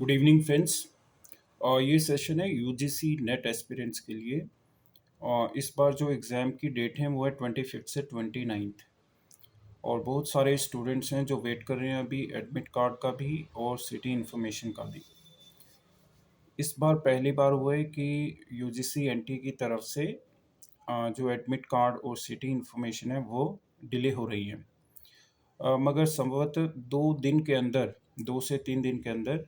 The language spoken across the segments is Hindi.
Good evening friends. ये सेशन है यूजीसी नेट एस्पिरेंट्स के लिए। इस बार जो एग्ज़ाम की डेट है वो है 25 से 29। और बहुत सारे स्टूडेंट्स हैं जो वेट कर रहे हैं अभी एडमिट कार्ड का भी और सिटी इन्फॉर्मेशन का भी। इस बार पहली बार हुआ है कि यूजीसी एनटी की तरफ से जो एडमिट कार्ड और सिटी इन्फॉर्मेशन है वो डिले हो रही है। मगर संभवतः 2 दिन के अंदर, 2 से 3 दिन के अंदर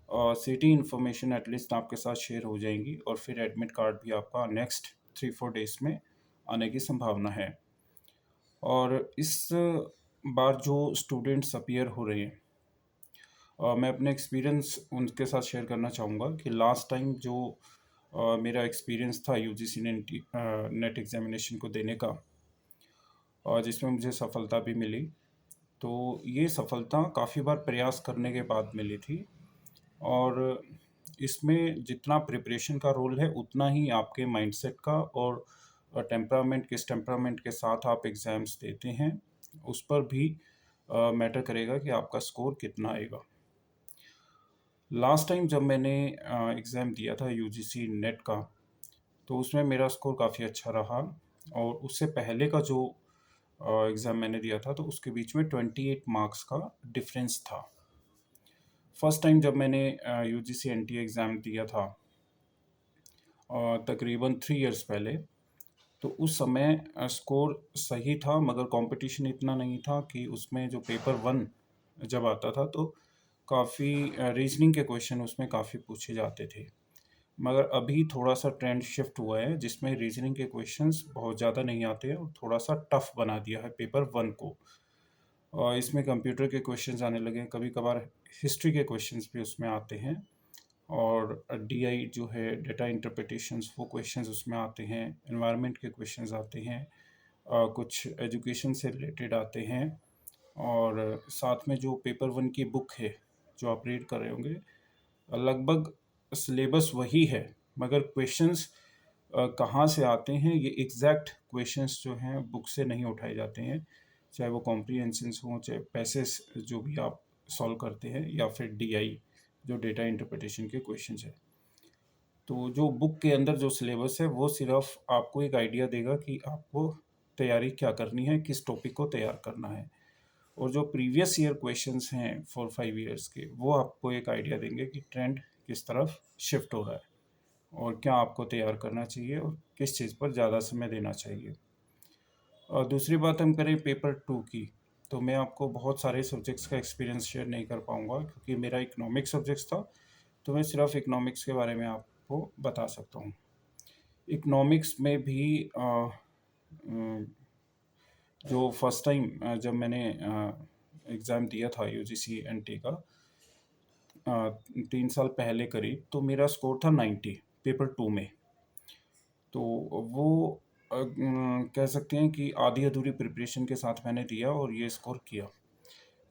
सिटी इन्फॉर्मेशन एटलीस्ट आपके साथ शेयर हो जाएंगी और फिर एडमिट कार्ड भी आपका नेक्स्ट 3-4 डेज़ में आने की संभावना है। और इस बार जो स्टूडेंट्स अपीयर हो रहे हैं, मैं अपने एक्सपीरियंस उनके साथ शेयर करना चाहूँगा कि लास्ट टाइम जो मेरा एक्सपीरियंस था यूजीसी नेट एग्जामिनेशन को देने का, और जिसमें मुझे सफलता भी मिली। तो ये सफलता काफ़ी बार प्रयास करने के बाद मिली थी। और इसमें जितना प्रिपरेशन का रोल है उतना ही आपके माइंडसेट का और टेम्परामेंट, किस टेम्परामेंट के साथ आप एग्ज़ाम्स देते हैं उस पर भी मैटर करेगा कि आपका स्कोर कितना आएगा। लास्ट टाइम जब मैंने एग्ज़ाम दिया था यूजीसी नेट का, तो उसमें मेरा स्कोर काफ़ी अच्छा रहा। और उससे पहले का जो एग्ज़ाम मैंने दिया था तो उसके बीच में 28 मार्क्स का डिफरेंस था। फर्स्ट टाइम जब मैंने यूजीसी एनटी एग्ज़ाम दिया था तकरीबन 3 इयर्स पहले, तो उस समय स्कोर सही था मगर कंपटीशन इतना नहीं था कि उसमें जो पेपर 1 जब आता था तो काफ़ी रीजनिंग के क्वेश्चन उसमें काफ़ी पूछे जाते थे। मगर अभी थोड़ा-सा ट्रेंड शिफ्ट हुआ है जिसमें रीजनिंग के क्वेश्चंस बहुत ज़्यादा नहीं आते हैं और थोड़ा-सा टफ बना दिया है पेपर 1 को। और इसमें कंप्यूटर के क्वेश्चंस आने लगे हैं, कभी-कभार हिस्ट्री के क्वेश्चंस भी उसमें आते हैं। और डीआई जो है डेटा इंटरप्रिटेशंस, वो क्वेश्चंस उसमें आते हैं, एनवायरनमेंट के क्वेश्चंस आते हैं, कुछ एजुकेशन से रिलेटेड आते हैं। और साथ में जो पेपर 1 की बुक है जो आप रीड कर रहे होंगे, लगभग सिलेबस वही है मगर क्वेश्चंस कहाँ से आते हैं ये एग्जैक्ट क्वेश्चंस जो हैं बुक से नहीं उठाए जाते हैं, चाहे वो कॉम्प्रिहेंशंस हों, चाहे पैसेज जो भी आप सॉल्व करते हैं, या फिर डीआई जो डेटा इंटरप्रिटेशन के क्वेश्चंस है। तो जो बुक के अंदर जो सिलेबस है वो सिर्फ आपको एक आइडिया देगा कि आपको तैयारी क्या करनी है, किस टॉपिक को तैयार करना है। और जो प्रीवियस ईयर क्वेश्चंस हैं 4-5 ईयर्स के, वो आपको एक आइडिया देंगे कि ट्रेंड किस तरफ शिफ्ट हो रहा है और क्या आपको तैयार करना चाहिए और किस चीज़ पर ज़्यादा समय देना चाहिए। और दूसरी बात हम करें पेपर 2 की, तो मैं आपको बहुत सारे सब्जेक्ट्स का एक्सपीरियंस शेयर नहीं कर पाऊँगा क्योंकि मेरा इकोनॉमिक्स सब्जेक्ट्स था, तो मैं सिर्फ इकोनॉमिक्स के बारे में आपको बता सकता हूँ। इकोनॉमिक्स में भी जो फर्स्ट टाइम जब मैंने एग्ज़ाम दिया था यूजीसी एनटी का 3 साल पहले करीब, तो मेरा स्कोर था 90 पेपर 2 में। तो वो कह सकते हैं कि आधी-अधूरी प्रिपरेशन के साथ मैंने दिया और ये स्कोर किया।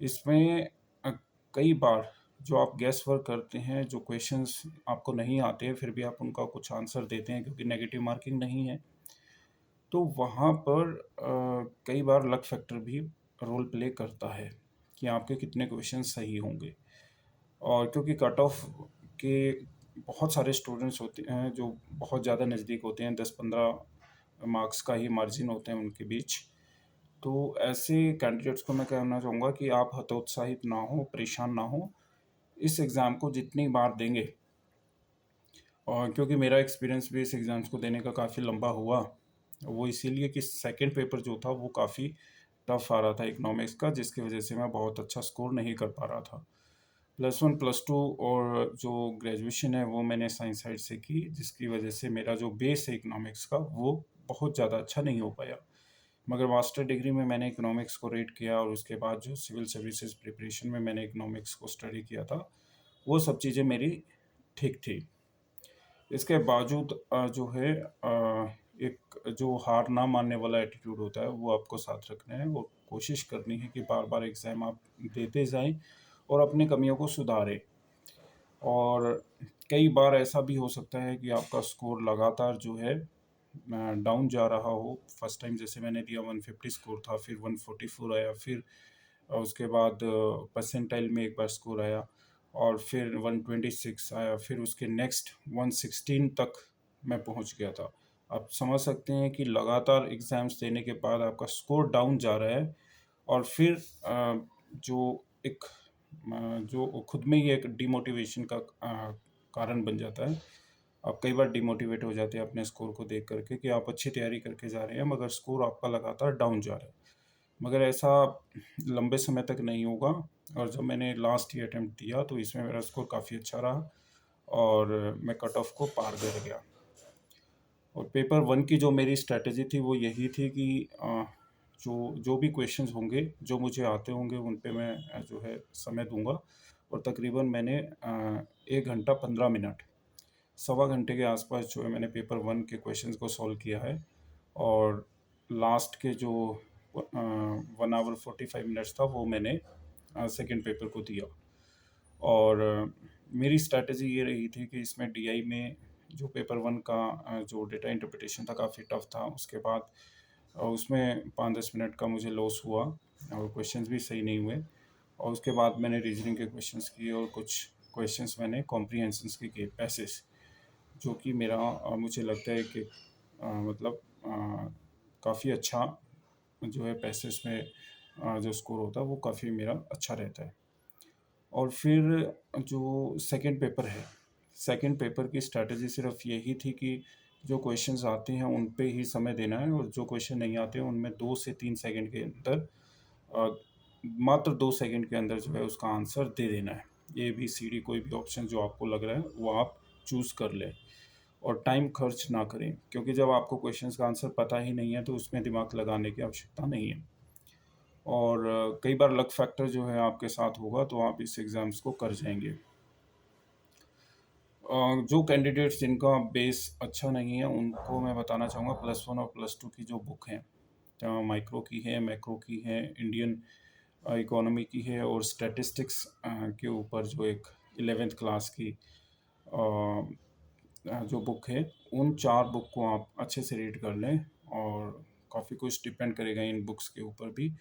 इसमें कई बार जो आप गेस वर्क करते हैं, जो क्वेश्चंस आपको नहीं आते हैं, फिर भी आप उनका कुछ आंसर देते हैं क्योंकि नेगेटिव मार्किंग नहीं है। तो वहाँ पर कई बार लक फैक्टर भी रोल प्ले करता है कि आपके कितने क्वेश्चन सही होंगे। और क्योंकि कट ऑफ के बहुत सारे स्टूडेंट्स होते हैं जो बहुत ज़्यादा नज़दीक होते हैं, 10-15 मार्क्स का ही मार्जिन होते हैं उनके बीच। तो ऐसे कैंडिडेट्स को मैं कहना चाहूँगा कि आप हतोत्साहित ना हो, परेशान ना हो, इस एग्ज़ाम को जितनी बार देंगे, और क्योंकि मेरा एक्सपीरियंस भी इस एग्ज़ाम्स को देने का काफ़ी लंबा हुआ, वो इसीलिए कि सेकंड पेपर जो था वो काफ़ी टफ आ रहा था इकोनॉमिक्स का, जिसकी वजह से मैं बहुत अच्छा स्कोर नहीं कर पा रहा था। +1 +2 और जो ग्रेजुएशन है वो मैंने साइंस साइड से की, जिसकी वजह से मेरा जो बेस है इकोनॉमिक्स का वो बहुत ज़्यादा अच्छा नहीं हो पाया। मगर मास्टर डिग्री में मैंने इकोनॉमिक्स को रीड किया और उसके बाद जो सिविल सर्विसेज प्रिपरेशन में मैंने इकोनॉमिक्स को स्टडी किया था, वो सब चीज़ें मेरी ठीक थी। इसके बावजूद जो है एक जो हार ना मानने वाला एटीट्यूड होता है वो आपको साथ रखना है और कोशिश करनी है कि बार-बार एग्ज़ाम आप देते जाएँ और अपनी कमियों को सुधारें। और कई बार ऐसा भी हो सकता है कि आपका स्कोर लगातार जो है डाउन जा रहा हो। फर्स्ट टाइम जैसे मैंने दिया 150 स्कोर था, फिर 144 आया, फिर उसके बाद परसेंटाइल में एक बार स्कोर आया। और फिर 126 आया, फिर उसके नेक्स्ट 116 तक मैं पहुंच गया था। आप समझ सकते हैं कि लगातार एग्ज़ाम्स देने के बाद आपका स्कोर डाउन जा रहा है और फिर जो एक जो खुद में ही एक डिमोटिवेशन का कारण बन जाता है। आप कई बार डिमोटिवेट हो जाते हैं अपने स्कोर को देख करके कि आप अच्छी तैयारी करके जा रहे हैं मगर स्कोर आपका लगातार डाउन जा रहा है। मगर ऐसा लंबे समय तक नहीं होगा। और जब मैंने लास्ट ईयर अटेम्प्ट दिया तो इसमें मेरा स्कोर काफ़ी अच्छा रहा और मैं कट ऑफ को पार कर गया। और पेपर वन की जो मेरी स्ट्रैटेजी थी वो यही थी कि जो जो भी क्वेश्चंस होंगे जो मुझे आते होंगे उन पे मैं जो है समय दूंगा। और तकरीबन मैंने 1 घंटा 15 मिनट, सवा घंटे के आसपास जो है मैंने पेपर वन के क्वेश्चंस को सॉल्व किया है। और लास्ट के जो 1 आवर 45 मिनट्स था वो मैंने सेकंड पेपर को दिया। और मेरी स्ट्रैटेजी ये रही थी कि इसमें डीआई में जो पेपर वन का जो डेटा इंटरप्रिटेशन था काफ़ी टफ था। उसके बाद उसमें 5-10 मिनट का मुझे लॉस हुआ और क्वेश्चंस भी सही नहीं हुए। और उसके बाद मैंने रीजनिंग के क्वेश्चंस किए और कुछ क्वेश्चंस मैंने कॉम्प्रीहेंशंस के किए पैसेज, जो कि मेरा मुझे लगता है कि मतलब काफ़ी अच्छा जो है पैसेज में जो स्कोर होता है वो काफ़ी मेरा अच्छा रहता है। और फिर जो सेकंड पेपर है, सेकंड पेपर की स्ट्रैटेजी सिर्फ यही थी कि जो क्वेश्चंस आते हैं उन पे ही समय देना है और जो क्वेश्चन नहीं आते हैं उनमें 2 से 3 सेकंड के अंदर अ, मात्र 2 सेकंड के अंदर जो है उसका आंसर दे देना है। ए बी सी डी कोई भी ऑप्शन जो आपको लग रहा है वो आप चूज़ कर लें और टाइम खर्च ना करें, क्योंकि जब आपको क्वेश्चंस का आंसर पता ही नहीं है तो उसमें दिमाग लगाने की आवश्यकता नहीं है। और कई बार लक फैक्टर जो है आपके साथ होगा तो आप इस एग्ज़ाम्स को कर जाएंगे। जो कैंडिडेट्स जिनका बेस अच्छा नहीं है उनको मैं बताना चाहूँगा प्लस वन और प्लस टू की जो बुक हैं, माइक्रो की है, मैक्रो की है, इंडियन इकोनॉमी की है और स्टैटिस्टिक्स के ऊपर जो एक 11th क्लास की जो बुक है, उन 4 बुक को आप अच्छे से रीड कर लें और काफ़ी कुछ डिपेंड करेगा इन बुक्स के ऊपर भी।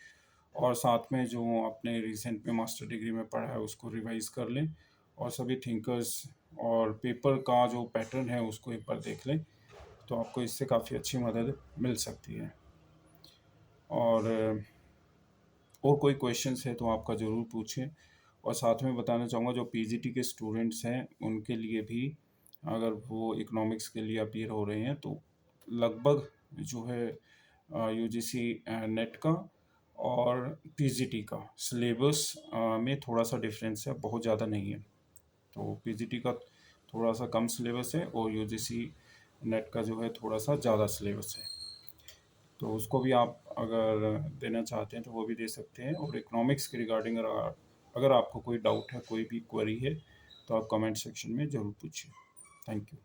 और साथ में जो आपने रिसेंट में मास्टर डिग्री में पढ़ा है उसको रिवाइज कर लें और सभी थिंकर्स और पेपर का जो पैटर्न है उसको एक बार देख लें, तो आपको इससे काफ़ी अच्छी मदद मिल सकती है। और कोई क्वेश्चंस है तो आपका ज़रूर पूछें। और साथ में बताना चाहूँगा जो पीजीटी के स्टूडेंट्स हैं उनके लिए भी, अगर वो इकोनॉमिक्स के लिए अपीयर हो रहे हैं तो लगभग जो है यूजीसी नेट का और पीजीटी का सिलेबस में थोड़ा सा डिफरेंस है, बहुत ज़्यादा नहीं है। तो पीजीटी का थोड़ा सा कम सिलेबस है और यूजीसी नेट का जो है थोड़ा सा ज़्यादा सिलेबस है। तो उसको भी आप अगर देना चाहते हैं तो वो भी दे सकते हैं। और इकोनॉमिक्स के रिगार्डिंग अगर आपको कोई डाउट है, कोई भी क्वेरी है, तो आप कमेंट सेक्शन में ज़रूर पूछिए। Thank you.